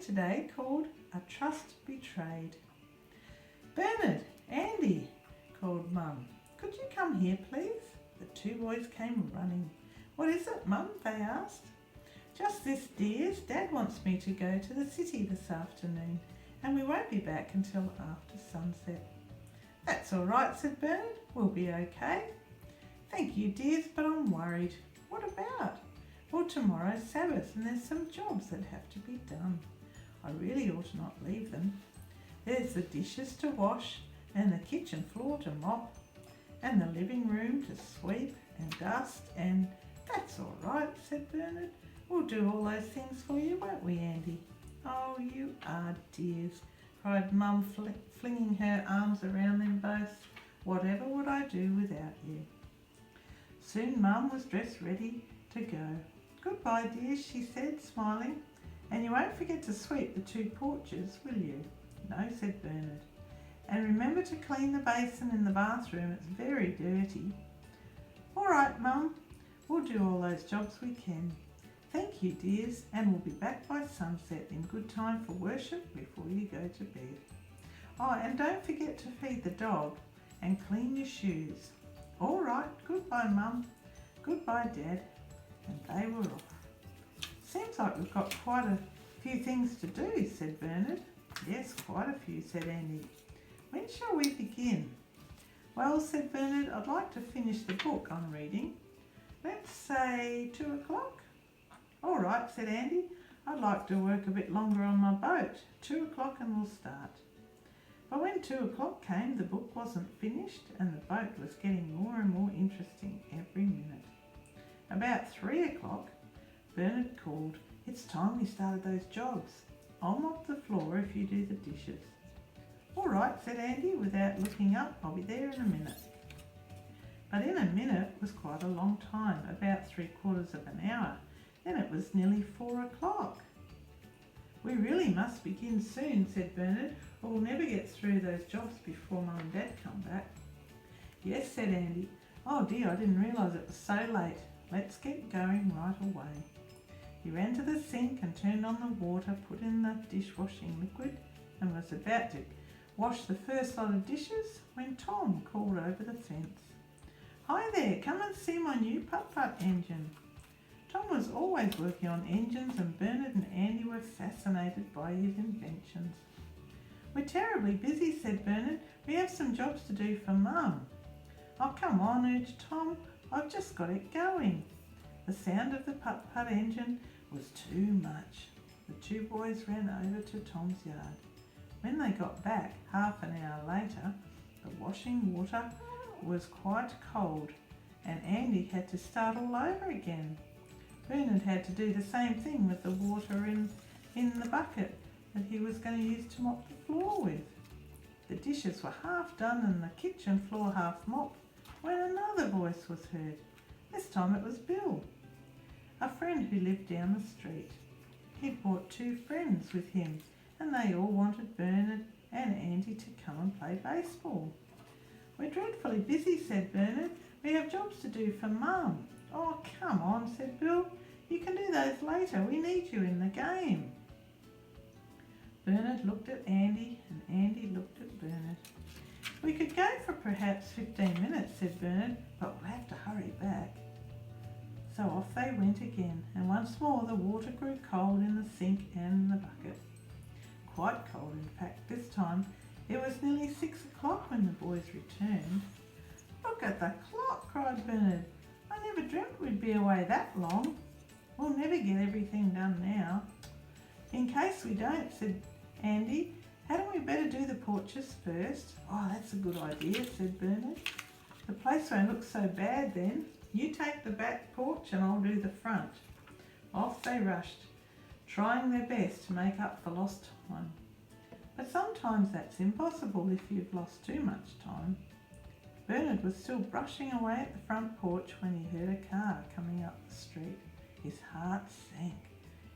today called A Trust Betrayed. Bernard, Andy, called Mum. Could you come here, please? The two boys came running. What is it, Mum? They asked. Just this, dears. Dad wants me to go to the city this afternoon, and we won't be back until after sunset. That's all right, said Bernard. We'll be okay. Thank you, dears, but I'm worried. What about? Well, tomorrow's Sabbath and there's some jobs that have to be done. I really ought not leave them. There's the dishes to wash and the kitchen floor to mop and the living room to sweep and dust and... That's all right, said Bernard. We'll do all those things for you, won't we, Andy? Oh, you are dears, cried Mum, flinging her arms around them both. Whatever would I do without you? Soon Mum was dressed ready to go. Goodbye, dears, she said, smiling. And you won't forget to sweep the two porches, will you? No, said Bernard. And remember to clean the basin in the bathroom. It's very dirty. All right, Mum. We'll do all those jobs we can. Thank you, dears, and we'll be back by sunset in good time for worship before you go to bed. Oh, and don't forget to feed the dog and clean your shoes. All right. Goodbye, Mum. Goodbye, Dad. And they were off. Seems like we've got quite a few things to do, said Bernard. Yes, quite a few, said Andy. When shall we begin? Well, said Bernard, I'd like to finish the book I'm reading. Let's say 2 o'clock. All right, said Andy. I'd like to work a bit longer on my boat. 2 o'clock and we'll start. But when 2 o'clock came, the book wasn't finished and the boat was getting more and more interesting every minute. About 3 o'clock, Bernard called, It's time we started those jobs. I'll mop the floor if you do the dishes. All right, said Andy, without looking up. I'll be there in a minute. But in a minute was quite a long time, about 3/4 of an hour. Then it was nearly 4 o'clock. We really must begin soon, said Bernard, or we'll never get through those jobs before Mum and Dad come back. Yes, said Andy. Oh dear, I didn't realise it was so late. Let's get going right away. He ran to the sink and turned on the water, put in the dishwashing liquid and was about to wash the first lot of dishes when Tom called over the fence. Hi there, come and see my new putt-putt engine. Tom was always working on engines and Bernard and Andy were fascinated by his inventions. We're terribly busy, said Bernard. We have some jobs to do for Mum. Oh, come on, urged Tom. I've just got it going. The sound of the putt-putt engine was too much. The two boys ran over to Tom's yard. When they got back, half an hour later, the washing water was quite cold and Andy had to start all over again. Bernard had to do the same thing with the water in the bucket that he was going to use to mop the floor with. The dishes were half done and the kitchen floor half mopped when another voice was heard. This time it was Bill, a friend who lived down the street. He'd brought 2 friends with him and they all wanted Bernard and Andy to come and play baseball. We're dreadfully busy, said Bernard. We have jobs to do for Mum. Oh, come on, said Bill. You can do those later. We need you in the game. Bernard looked at Andy and Andy looked at Bernard. We could go for perhaps 15 minutes, said Bernard, but we'll have to hurry back. So off they went again, and once more the water grew cold in the sink and the bucket. Quite cold, in fact, this time. It was nearly 6 o'clock when the boys returned. Look at the clock, cried Bernard. I never dreamt we'd be away that long. We'll never get everything done now. In case we don't, said Andy, hadn't we better do the porches first? Oh, that's a good idea, said Bernard. The place won't look so bad then. You take the back porch and I'll do the front. Off they rushed, trying their best to make up for lost time. But sometimes that's impossible if you've lost too much time. Bernard was still brushing away at the front porch when he heard a car coming up the street. His heart sank.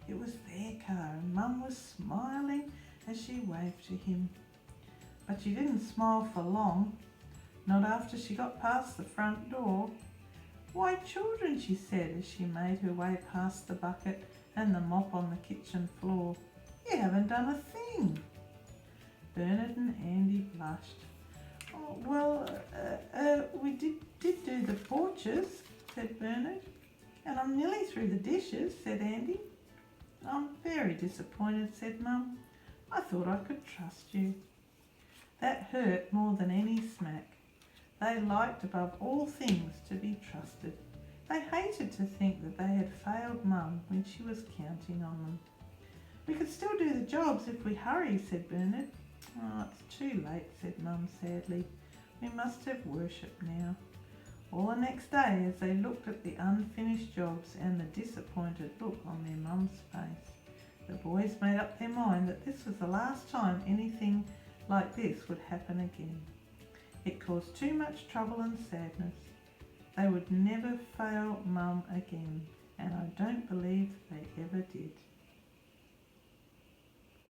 It was their car and Mum was smiling as she waved to him. But she didn't smile for long, not after she got past the front door. Why, children, she said as she made her way past the bucket and the mop on the kitchen floor. You haven't done a thing. Bernard and Andy blushed. Oh, well, we did do the porches, said Bernard. And I'm nearly through the dishes, said Andy. I'm very disappointed, said Mum. I thought I could trust you. That hurt more than any smack. They liked above all things to be trusted. They hated to think that they had failed Mum when she was counting on them. We could still do the jobs if we hurry, said Bernard. Oh, it's too late, said Mum sadly. We must have worship now. All the next day, as they looked at the unfinished jobs and the disappointed look on their mum's face, the boys made up their mind that this was the last time anything like this would happen again. It caused too much trouble and sadness. They would never fail Mum again, and I don't believe they ever did.